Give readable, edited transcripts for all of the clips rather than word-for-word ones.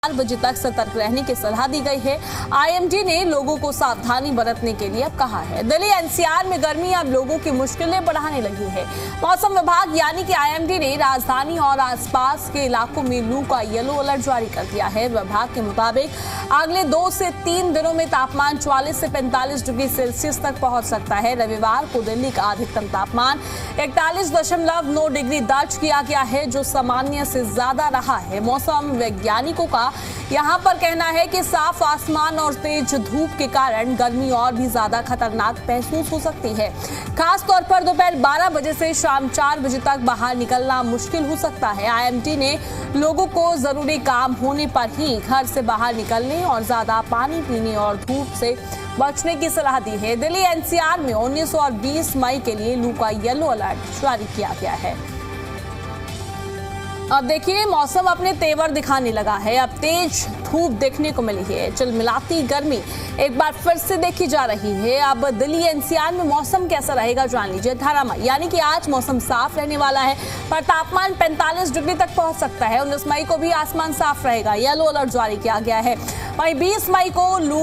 4 बजे तक सतर्क रहने की सलाह दी गई है। आईएमडी ने लोगों को सावधानी बरतने के लिए अब कहा है। दिल्ली एनसीआर में गर्मी अब लोगों की मुश्किलें बढ़ाने लगी है। मौसम विभाग यानी कि आईएमडी ने राजधानी और आसपास के इलाकों में लू का येलो अलर्ट जारी कर दिया है। विभाग के मुताबिक अगले 2 से 3 दिनों में तापमान 44 से 45 डिग्री सेल्सियस तक पहुंच सकता है। रविवार को दिल्ली का अधिकतम तापमान 41.9 डिग्री दर्ज किया गया है, जो सामान्य से ज्यादा रहा है। मौसम वैज्ञानिकों का यहां पर कहना है कि साफ आसमान और तेज धूप के कारण गर्मी और भी ज्यादा खतरनाक महसूस हो सकती है। खास तौर पर दोपहर 12 बजे से शाम 4 बजे तक बाहर निकलना मुश्किल हो सकता है। आईएमडी ने लोगों को जरूरी काम होने पर ही घर से बाहर निकलने और ज्यादा पानी पीने और धूप से बचने की सलाह दी है। दिल्ली एनसीआर में 19 और 20 मई के लिए लू का येलो अलर्ट जारी किया गया है। अब देखिए, मौसम अपने तेवर दिखाने लगा है। अब तेज धूप देखने को मिली है। चिलमिलाती गर्मी एक बार फिर से देखी जा रही है। अब दिल्ली एनसीआर में मौसम कैसा रहेगा जान लीजिए। 18 मई यानी कि आज मौसम साफ रहने वाला है, पर तापमान 45 डिग्री तक पहुंच सकता है। 19 मई को भी आसमान साफ रहेगा, येलो अलर्ट जारी किया गया है। वहीं 20 मई को लू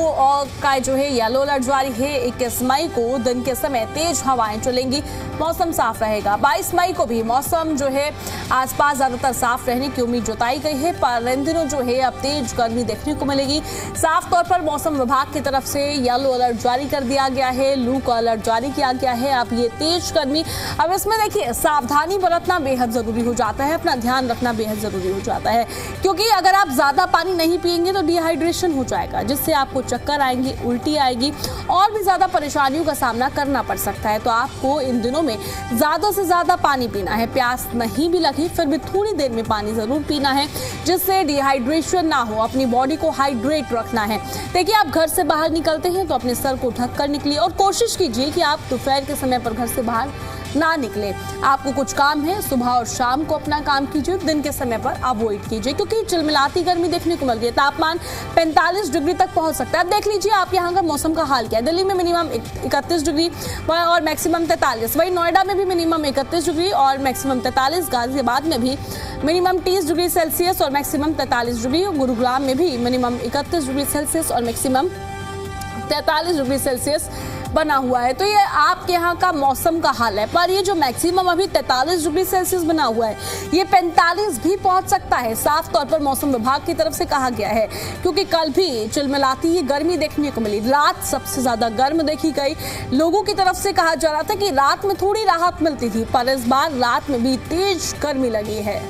का जो है येलो अलर्ट जारी है। 21 मई को दिन के समय तेज हवाएं चलेंगी, मौसम साफ रहेगा। 22 मई को भी मौसम जो है आसपास ज्यादातर साफ रहने की उम्मीद जताई गई है, पर इन दिनों जो है अब तेज गर्मी देखने को मिलेगी। साफ तौर पर मौसम विभाग की तरफ से येलो अलर्ट जारी कर दिया गया है, लू का अलर्ट जारी किया गया है। अब ये तेज गर्मी, अब इसमें देखिए सावधानी बरतना बेहद जरूरी हो जाता है, अपना ध्यान रखना बेहद जरूरी हो जाता है, क्योंकि अगर आप ज्यादा पानी नहीं पिएंगे तो डिहाइड्रेशन हो जाएगा, जिससे आपको चक्कर आएंगी, उल्टी आएगी और भी ज्यादा परेशानियों का सामना करना पड़ सकता है। तो आपको इन दिनों में ज्यादा से ज्यादा पानी पीना है। प्यास नहीं भी लगी फिर भी थोड़ी देर में पानी जरूर पीना है, जिससे डिहाइड्रेशन ना हो। अपनी बॉडी को हाइड्रेट रखना है। देखिए, आप घर से बाहर निकलते हैं तो अपने सर को ढक कर निकलिए और कोशिश कीजिए कि आप दोपहर के समय पर घर से बाहर ना निकले। आपको कुछ काम है, सुबह और शाम को अपना काम कीजिए, दिन के समय पर अवॉइड कीजिए, क्योंकि चिलमिलाती गर्मी देखने को मिल गई। तापमान 45 डिग्री तक पहुंच सकता है। देख लीजिए आप यहाँ का मौसम का हाल क्या है। दिल्ली में मिनिमम 31 डिग्री और मैक्सिमम 43। वहीं नोएडा में भी मिनिमम 31 डिग्री और मैक्सिमम 43। गाजियाबाद में भी मिनिमम 30 डिग्री सेल्सियस और मैक्सिमम 43 डिग्री। गुरुग्राम में भी मिनिमम 31 डिग्री सेल्सियस और मैक्सिमम 43 डिग्री सेल्सियस बना हुआ है। तो ये आपके यहाँ का मौसम का हाल है, पर ये जो मैक्सिमम अभी 43 डिग्री सेल्सियस बना हुआ है, ये 45 भी पहुंच सकता है। साफ तौर पर मौसम विभाग की तरफ से कहा गया है, क्योंकि कल भी चिलमिलाती ही गर्मी देखने को मिली। रात सबसे ज्यादा गर्म देखी गई। लोगों की तरफ से कहा जा रहा था कि रात में थोड़ी राहत मिलती थी, पर इस बार रात में भी तेज गर्मी लगी है।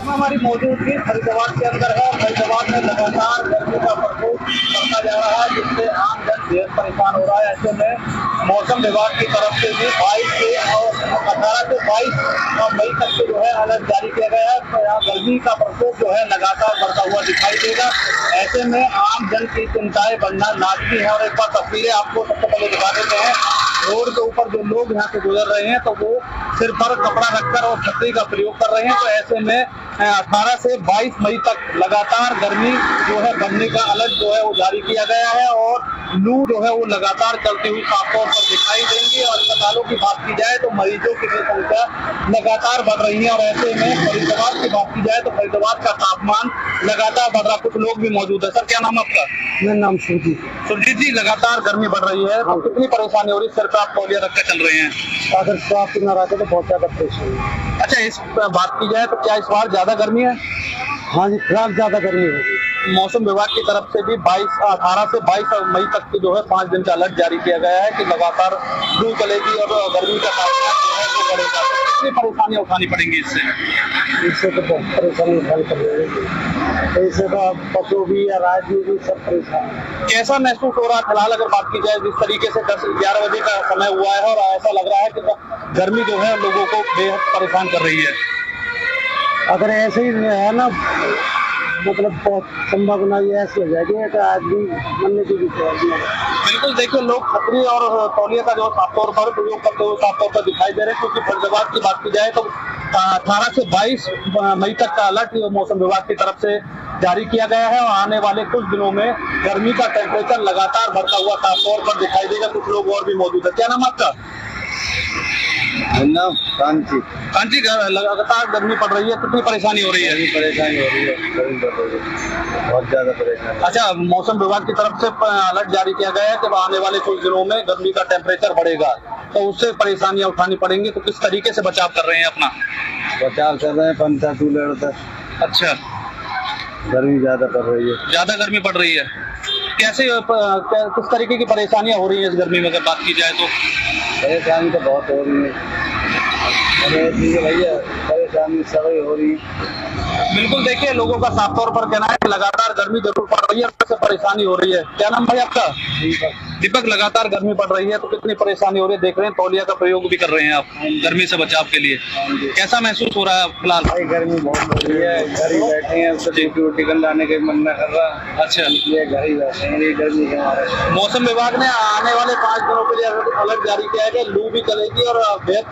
हमारी मौजूदगी फरीदाबाद के अंदर है। फरीदाबाद में लगातार गर्मी का प्रकोप बढ़ता जा रहा है, जिससे आम जन बेहद परेशान हो रहा है। ऐसे में मौसम विभाग की तरफ से भी 18 से 22 मई तक के जो है अलर्ट जारी किया गया है। तो यहाँ गर्मी का प्रकोप जो है लगातार बढ़ता हुआ दिखाई देगा। ऐसे में आम जन की चिंताएं बढ़ना लाजमी है। और एक बार तस्वीरें आपको सबसे पहले दिखा देते हैं। रोड के ऊपर जो लोग यहाँ से गुजर रहे हैं, तो वो सिर पर कपड़ा रखकर और छतरी का प्रयोग कर रहे हैं। तो ऐसे में 18 से 22 मई तक लगातार गर्मी जो है बढ़ने का अलर्ट जो है वो जारी किया गया है। और लू जो है वो लगातार चलती हुई साफ तौर पर दिखाई देंगी। और अस्पतालों की बात की जाए तो मरीजों की भी संख्या लगातार बढ़ रही है। और ऐसे में फरीदाबाद की बात की जाए तो फरीदाबाद का तापमान लगातार बढ़ रहा। कुछ लोग भी मौजूद है। सर, क्या नाम आपका? मेरा नाम सुरजीत जी, लगातार गर्मी बढ़ रही है, तो कितनी परेशानी हो रही है? सिर पे आप तौलिया रख के चल रहे हैं। अगर स्वास्थ्य न रखे तो बहुत ज्यादा परेशानी है। अच्छा, इस बात की जाए तो क्या इस बार ज्यादा गर्मी है? हाँ जी, फिलहाल ज्यादा गर्मी है। मौसम विभाग की तरफ से भी 18 से 22 मई तक की जो है 5 दिन का अलर्ट जारी किया गया है कि लगातार लू चलेगी और गर्मी का तापमान जो है वो बढ़ेगा। कितनी परेशानियां उठानी पड़ेंगी इससे तो बहुत परेशानी उठानी पड़ेगी। इससे तो बच्चों भी या राज्य भी सब परेशान है। कैसा महसूस हो रहा है फिलहाल? अगर बात की जाए जिस तरीके से 10-11 बजे का समय हुआ है और ऐसा लग रहा है कि गर्मी जो है लोगों को बेहद परेशान कर रही है। अगर ऐसे ही है ना, मतलब बहुत संभावना ये ऐसी हो जाएगी कि आदमी मरने की भी बिल्कुल। देखिए, लोग छतरी और तौलिया का जो साफ तौर पर प्रयोग करते हुए साफ तौर पर दिखाई दे रहे हैं, क्योंकि फरीदाबाद की बात की जाए तो 18 से 22 मई तक का अलर्ट मौसम विभाग की तरफ से जारी किया गया है। और आने वाले कुछ दिनों में गर्मी का टेम्परेचर लगातार बढ़ता हुआ साफ तौर पर दिखाई देगा। कुछ लोग और भी मौजूद है। क्या नाम आपका? कांची कांची लगातार गर्मी पड़ रही है, कितनी परेशानी हो रही है? परेशानी हो रही है, गर्मी बढ़ रही है, बहुत ज्यादा परेशानी। अच्छा, मौसम विभाग की तरफ से अलर्ट जारी किया गया है कि आने वाले कुछ दिनों में गर्मी का टेम्परेचर बढ़ेगा, तो उससे परेशानियां उठानी पड़ेंगी, तो किस तरीके से बचाव कर रहे हैं अपना? बचाव कर रहे हैं, पंखा कूलर होता। अच्छा, गर्मी ज्यादा पड़ रही है। ज्यादा गर्मी पड़ रही है, कैसे किस तरीके की परेशानियां हो रही है इस गर्मी में, अगर बात की जाए तो? परेशानी तो बहुत हो रही है भैया, परेशानी सभी हो रही है। बिल्कुल, देखिए लोगों का साफ तौर पर कहना है कि लगातार गर्मी जरूर पड़ रही है, उससे परेशानी हो रही है। क्या नाम भाई आपका? दीपक, लगातार गर्मी पड़ रही है तो कितनी परेशानी हो रही है? देख रहे हैं तौलिया का प्रयोग भी कर रहे हैं आप गर्मी से बचाव के लिए, कैसा महसूस हो रहा है फिलहाल? भाई गर्मी बहुत हो रही है, घर ही बैठे हैं, ड्यूटी कर लाने का मन न कर रहा। अच्छा, ये घर ही बैठे हैं, ये गर्मी के मारे। मौसम विभाग ने आने वाले 5 दिनों के लिए अलर्ट जारी किया है कि लू भी चलेगी और बेहद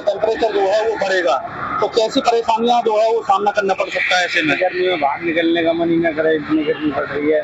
टेम्परेचर जो है वो बढ़ेगा, तो कैसी परेशानियां जो है वो सामना करना पड़ सकता है ऐसे में? गर्मी में बाहर निकलने का मन ही न करे, इतनी गर्मी पड़ रही है,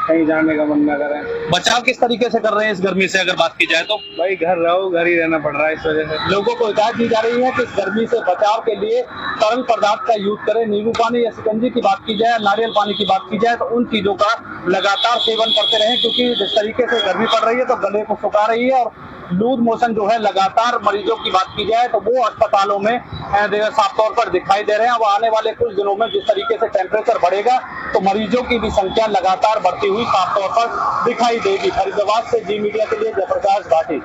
कहीं जाने का मन न करे। बचाव किस तरीके से कर रहे हैं इस गर्मी से, अगर बात की जाए तो? भाई घर रहो, घर ही रहना पड़ रहा है, इस वजह से लोगों को हिदायत दी जा रही है कि इस गर्मी से बचाव के लिए तरल पदार्थ का यूज करें। नींबू पानी या शिकंजी की बात की जाए, नारियल पानी की बात की जाए, तो उन चीजों का लगातार सेवन करते रहें, क्योंकि जिस तरीके से गर्मी पड़ रही है तो गले को सुखा रही है और लूज मोशन जो है लगातार मरीजों की बात की जाए तो वो अस्पतालों में साफ तौर पर दिखाई दे रहे हैं। अब आने वाले कुछ दिनों में जिस तरीके से टेम्परेचर बढ़ेगा तो मरीजों की भी संख्या लगातार बढ़ती हुई साफ तौर पर दिखाई देगी। फरीदाबाद से जी मीडिया के लिए जयप्रकाश भाटी।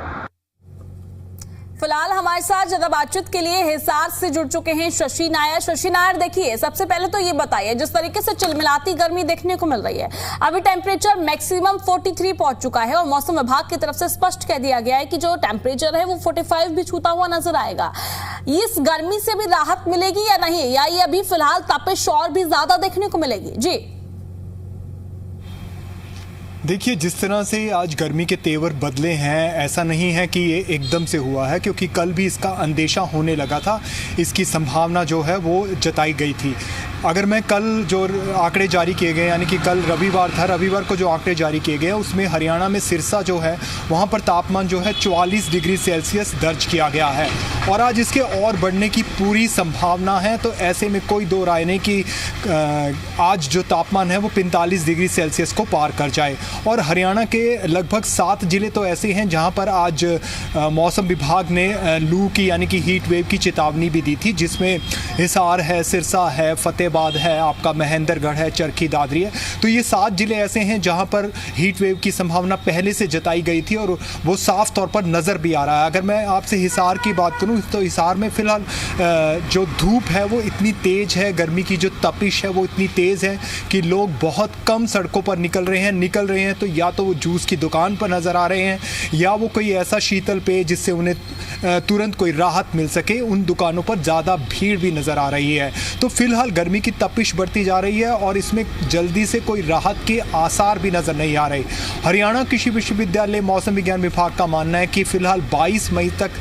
फिलहाल हमारे साथ ज्यादा बातचीत के लिए हिसार से जुड़ चुके हैं शशि नायर। शशि नायर, देखिए सबसे पहले तो ये बताइए, जिस तरीके से चिलमिलाती गर्मी देखने को मिल रही है, अभी टेम्परेचर मैक्सिमम 43 पहुंच चुका है और मौसम विभाग की तरफ से स्पष्ट कह दिया गया है कि जो टेम्परेचर है वो 45 भी छूता हुआ नजर आएगा। इस गर्मी से भी राहत मिलेगी या नहीं, या ये अभी फिलहाल तपिश और भी ज्यादा देखने को मिलेगी? जी देखिए, जिस तरह से आज गर्मी के तेवर बदले हैं, ऐसा नहीं है कि ये एकदम से हुआ है, क्योंकि कल भी इसका अंदेशा होने लगा था, इसकी संभावना जो है वो जताई गई थी। अगर मैं कल जो आंकड़े जारी किए गए, यानी कि कल रविवार था, रविवार को जो आंकड़े जारी किए गए उसमें हरियाणा में सिरसा जो है वहाँ पर तापमान जो है 44 डिग्री सेल्सियस दर्ज किया गया है और आज इसके और बढ़ने की पूरी संभावना है। तो ऐसे में कोई दो राय नहीं कि आज जो तापमान है वो 45 डिग्री सेल्सियस को पार कर जाए। और हरियाणा के लगभग 7 ज़िले तो ऐसे हैं जहाँ पर आज मौसम विभाग ने लू की यानी कि हीट वेव की चेतावनी भी दी थी, जिसमें हिसार है, सिरसा है, फतेहबाद है, आपका महेंद्रगढ़ है, चरखी दादरी है। तो ये 7 ज़िले ऐसे हैं जहाँ पर हीट वेव की संभावना पहले से जताई गई थी और वो साफ तौर पर नज़र भी आ रहा है। अगर मैं आपसे हिसार की बात करूँ तो हिसार में फ़िलहाल जो धूप है वो इतनी तेज़ है, गर्मी की जो तपिश है वो इतनी तेज़ है कि लोग बहुत कम सड़कों पर निकल रहे हैं तो या तो वो जूस की दुकान पर नज़र आ रहे हैं या वो कोई ऐसा शीतल पेय जिससे उन्हें तुरंत कोई राहत मिल सके, उन दुकानों पर ज़्यादा भीड़ भी नज़र आ रही है। तो फिलहाल गर्मी की तपिश बढ़ती जा रही है और इसमें जल्दी से कोई राहत के आसार भी नज़र नहीं आ रहे। हरियाणा कृषि विश्वविद्यालय मौसम विज्ञान विभाग का मानना है कि फ़िलहाल 22 मई तक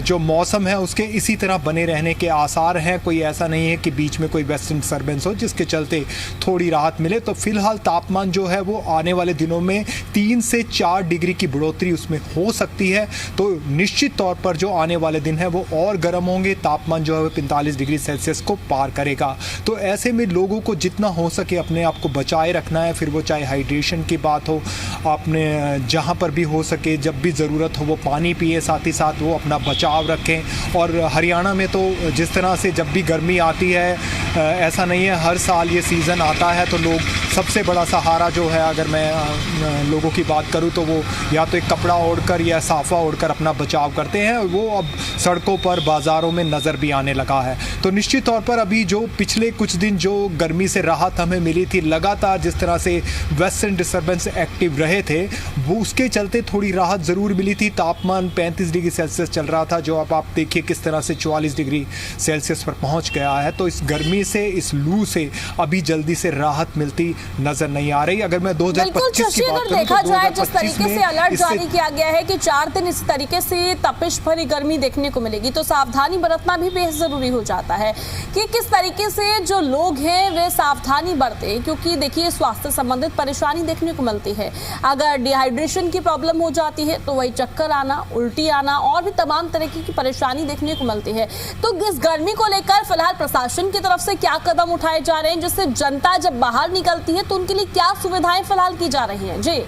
जो मौसम है उसके इसी तरह बने रहने के आसार हैं। कोई ऐसा नहीं है कि बीच में कोई वेस्टर्न डिस्टर्बेंस हो जिसके चलते थोड़ी राहत मिले। तो फिलहाल तापमान जो है वो आने वाले दिनों में 3 से 4 डिग्री की बढ़ोतरी उसमें हो सकती है। तो निश्चित तौर पर जो आने वाले दिन है वो और गर्म होंगे, तापमान जो है वो 45 डिग्री सेल्सियस को पार करेगा। तो ऐसे में लोगों को जितना हो सके अपने आप को बचाए रखना है, फिर वो चाहे हाइड्रेशन की बात हो, आपने जहाँ पर भी हो सके जब भी ज़रूरत हो वो पानी पिए, साथ ही साथ वो अपना बचाव रखें। और हरियाणा में तो जिस तरह से जब भी गर्मी आती है, ऐसा नहीं है हर साल ये सीज़न आता है, तो लोग सबसे बड़ा सहारा जो है, अगर मैं लोगों की बात करूं तो वो या तो एक कपड़ा ओढ़कर या साफ़ा ओढ़कर अपना बचाव करते हैं। वो अब सड़कों पर, बाज़ारों में नज़र भी आने लगा है। तो निश्चित तौर पर अभी जो पिछले कुछ दिन जो गर्मी से राहत हमें मिली थी, लगातार जिस तरह से वेस्टर्न डिस्टर्बेंस एक्टिव रहे थे वो उसके चलते थोड़ी राहत ज़रूर मिली थी। तापमान 35 डिग्री सेल्सियस चल रहा था, जो अब आप देखिए किस तरह से 44 डिग्री सेल्सियस पर पहुँच गया है। तो इस गर्मी से, इस लू से अभी जल्दी से राहत मिलती नजर नहीं आ रही। अगर मैं 2025 की बात अगर करूं देखा तो जाए जिस 2025 तरीके में से अलर्ट इससे जारी किया गया है कि 4 दिन इस तरीके से तपिश भरी गर्मी देखने को मिलेगी, तो सावधानी बरतना भी बेहद जरूरी हो जाता है कि किस तरीके से जो लोग हैं वे सावधानी बरतें, क्योंकि देखिए स्वास्थ्य संबंधित परेशानी देखने को मिलती है। अगर डिहाइड्रेशन की प्रॉब्लम हो जाती है तो वही चक्कर आना, उल्टी आना और भी तमाम तरीके की परेशानी देखने को मिलती है। तो इस गर्मी को लेकर फिलहाल प्रशासन की तरफ से क्या कदम उठाए जा रहे हैं, जिससे जनता जब बाहर निकलती है तो उनके लिए क्या सुविधाएं फिलहाल की जा रही हैं? जी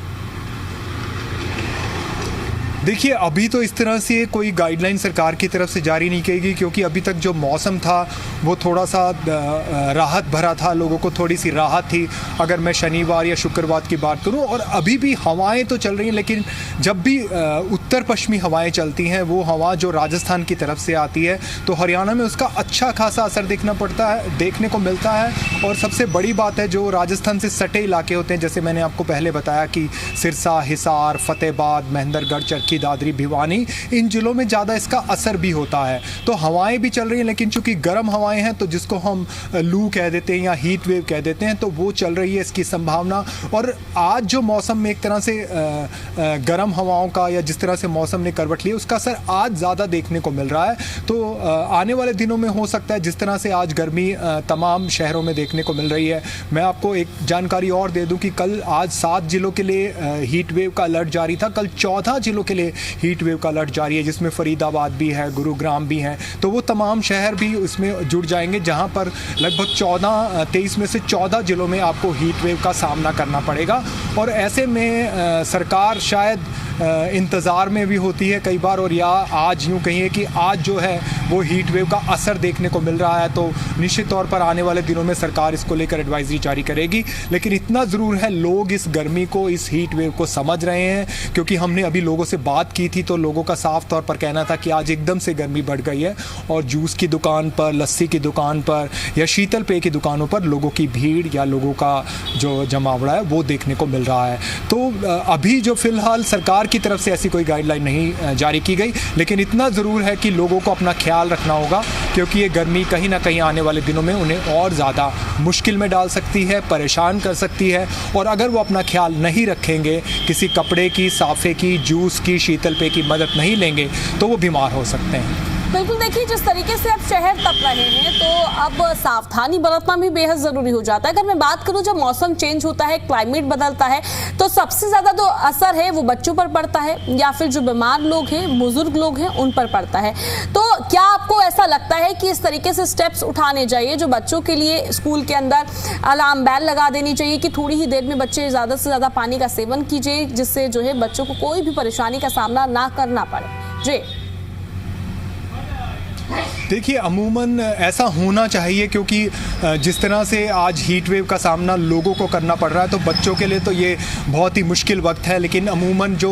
देखिए, अभी तो इस तरह से कोई गाइडलाइन सरकार की तरफ से जारी नहीं की गई, क्योंकि अभी तक जो मौसम था वो थोड़ा सा राहत भरा था, लोगों को थोड़ी सी राहत थी अगर मैं शनिवार या शुक्रवार की बात करूं। और अभी भी हवाएं तो चल रही हैं, लेकिन जब भी उत्तर पश्चिमी हवाएं चलती हैं, वो हवा जो राजस्थान की तरफ से आती है, तो हरियाणा में उसका अच्छा खासा असर देखने को मिलता है। और सबसे बड़ी बात है, जो राजस्थान से सटे इलाके होते हैं, जैसे मैंने आपको पहले बताया कि सिरसा, हिसार, फतेहबाद, महेंद्रगढ़, चरखी दादरी, भिवानी, इन जिलों में ज़्यादा इसका असर भी होता है। तो हवाएं भी चल रही हैं, लेकिन चूंकि गर्म हवाएं हैं तो जिसको हम लू कह देते हैं या हीट वेव कह देते हैं, तो वो चल रही है इसकी संभावना। और आज जो मौसम में एक तरह से गर्म हवाओं का या जिस तरह से मौसम ने करवट ली, उसका असर आज ज़्यादा देखने को मिल रहा है। तो आने वाले दिनों में हो सकता है जिस तरह से आज गर्मी तमाम शहरों में देखने को मिल रही है। मैं आपको एक जानकारी और दे दूं कि कल आज 7 जिलों के लिए हीट वेव का अलर्ट जारी था, कल 14 जिलों के लिए हीट वेव का अलर्ट जारी है, जिसमें फरीदाबाद भी है, गुरुग्राम भी है। तो वो तमाम शहर भी उसमें जुड़ जाएंगे, जहां पर लगभग 23 में से 14 जिलों में आपको हीट वेव का सामना करना पड़ेगा। और ऐसे में सरकार शायद इंतज़ार में भी होती है कई बार, और या आज यूँ कहिए कि आज जो है वो हीट वेव का असर देखने को मिल रहा है। तो निश्चित तौर पर आने वाले दिनों में सरकार इसको लेकर एडवाइजरी जारी करेगी। लेकिन इतना ज़रूर है, लोग इस गर्मी को, इस हीट वेव को समझ रहे हैं, क्योंकि हमने अभी लोगों से बात की थी तो लोगों का साफ तौर पर कहना था कि आज एकदम से गर्मी बढ़ गई है और जूस की दुकान पर, लस्सी की दुकान पर या शीतल पेय की दुकानों पर लोगों की भीड़ या लोगों का जो जमावड़ा है वो देखने को मिल रहा है। तो अभी जो फिलहाल सरकार की तरफ से ऐसी कोई गाइडलाइन नहीं जारी की गई, लेकिन इतना ज़रूर है कि लोगों को अपना ख्याल रखना होगा, क्योंकि ये गर्मी कहीं ना कहीं आने वाले दिनों में उन्हें और ज़्यादा मुश्किल में डाल सकती है, परेशान कर सकती है। और अगर वो अपना ख्याल नहीं रखेंगे, किसी कपड़े की, साफ़े की, जूस की, शीतल पेय की मदद नहीं लेंगे, तो वो बीमार हो सकते हैं। बिल्कुल, देखिए जिस तरीके से अब शहर तप रहे हैं तो अब सावधानी बरतना भी बेहद जरूरी हो जाता है। अगर मैं बात करूं, जब मौसम चेंज होता है, क्लाइमेट बदलता है, तो सबसे ज्यादा जो असर है वो बच्चों पर पड़ता है या फिर जो बीमार लोग हैं, बुजुर्ग लोग हैं, उन पर पड़ता है। तो क्या आपको ऐसा लगता है कि इस तरीके से स्टेप्स उठाने चाहिए, जो बच्चों के लिए स्कूल के अंदर अलार्म बेल लगा देनी चाहिए कि थोड़ी ही देर में बच्चे ज्यादा से ज्यादा पानी का सेवन कीजिए, जिससे जो है बच्चों को कोई भी परेशानी का सामना ना करना पड़े? जी देखिए, अमूमन ऐसा होना चाहिए, क्योंकि जिस तरह से आज हीट वेव का सामना लोगों को करना पड़ रहा है, तो बच्चों के लिए तो ये बहुत ही मुश्किल वक्त है। लेकिन अमूमन जो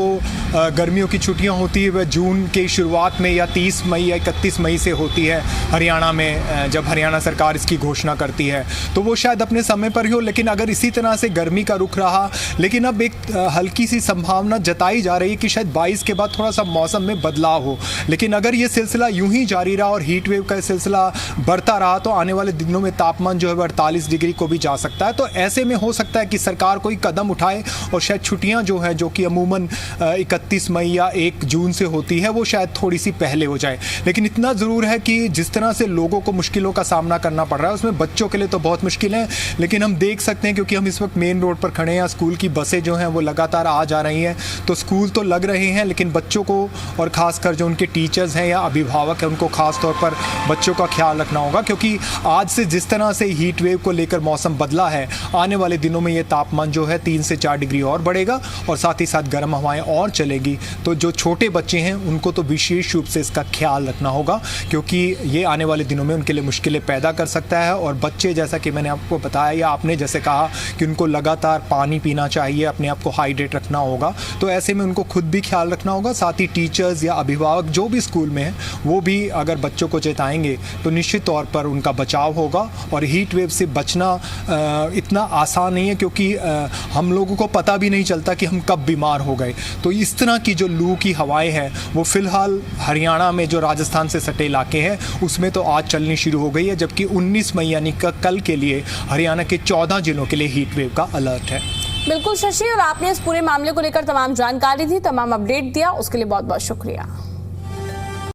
गर्मियों की छुट्टियां होती है वह जून के शुरुआत में या 30 मई या 31 मई से होती है हरियाणा में, जब हरियाणा सरकार इसकी घोषणा करती है, तो वो शायद अपने समय पर ही हो। लेकिन अगर इसी तरह से गर्मी का रुख रहा, लेकिन अब एक हल्की सी संभावना जताई जा रही है कि शायद 22 के बाद थोड़ा सा मौसम में बदलाव हो। लेकिन अगर ये सिलसिला यूं ही जारी रहा और हीट वेव का सिलसिला बढ़ता रहा, तो आने वाले दिनों में तापमान जो है 48 डिग्री को भी जा सकता है। तो ऐसे में हो सकता है कि सरकार कोई कदम उठाए और शायद छुट्टियां जो है, जो कि अमूमन 31 मई या 1 जून से होती है, वो शायद थोड़ी सी पहले हो जाए। लेकिन इतना ज़रूर है कि जिस तरह से लोगों को मुश्किलों का सामना करना पड़ रहा है, उसमें बच्चों के लिए तो बहुत मुश्किल है। लेकिन हम देख सकते हैं, क्योंकि हम इस वक्त मेन रोड पर खड़े हैं, स्कूल की बसें जो हैं वो लगातार आ जा रही हैं, तो स्कूल तो लग रहे हैं, लेकिन बच्चों को और ख़ासकर जो उनके टीचर्स हैं या अभिभावक हैं, उनको खास तौर पर बच्चों का ख्याल रखना होगा। क्योंकि आज से जिस तरह से हीट वेव को लेकर मौसम बदला है, आने वाले दिनों में ये तापमान जो है 3 से 4 डिग्री और बढ़ेगा और साथ ही साथ गर्म हवाएं और चलेगी। तो जो छोटे बच्चे हैं उनको तो विशेष रूप से इसका ख्याल रखना होगा, क्योंकि ये आने वाले दिनों में उनके लिए मुश्किलें पैदा कर सकता है। और बच्चे, जैसा कि मैंने आपको बताया या आपने जैसे कहा कि उनको लगातार पानी पीना चाहिए, अपने आप को हाइड्रेट रखना होगा, तो ऐसे में उनको खुद भी ख्याल रखना होगा। साथ ही टीचर्स या अभिभावक जो भी स्कूल में हैं, वो भी अगर बच्चों को जताएंगे तो निश्चित तौर पर उनका बचाव होगा। और हीट वेव से बचना इतना आसान नहीं है, क्योंकि हम लोगों को पता भी नहीं चलता कि हम कब बीमार हो गए। तो इस तरह की जो लू की हवाएं हैं वो फ़िलहाल हरियाणा में जो राजस्थान से सटे इलाके हैं उसमें तो आज चलनी शुरू हो गई है, जबकि 19 मई यानी कल के लिए हरियाणा के 14 जिलों के लिए हीट वेव का अलर्ट है। बिल्कुल शशि, और आपने इस पूरे मामले को लेकर तमाम जानकारी दी, तमाम अपडेट दिया, उसके लिए बहुत बहुत शुक्रिया।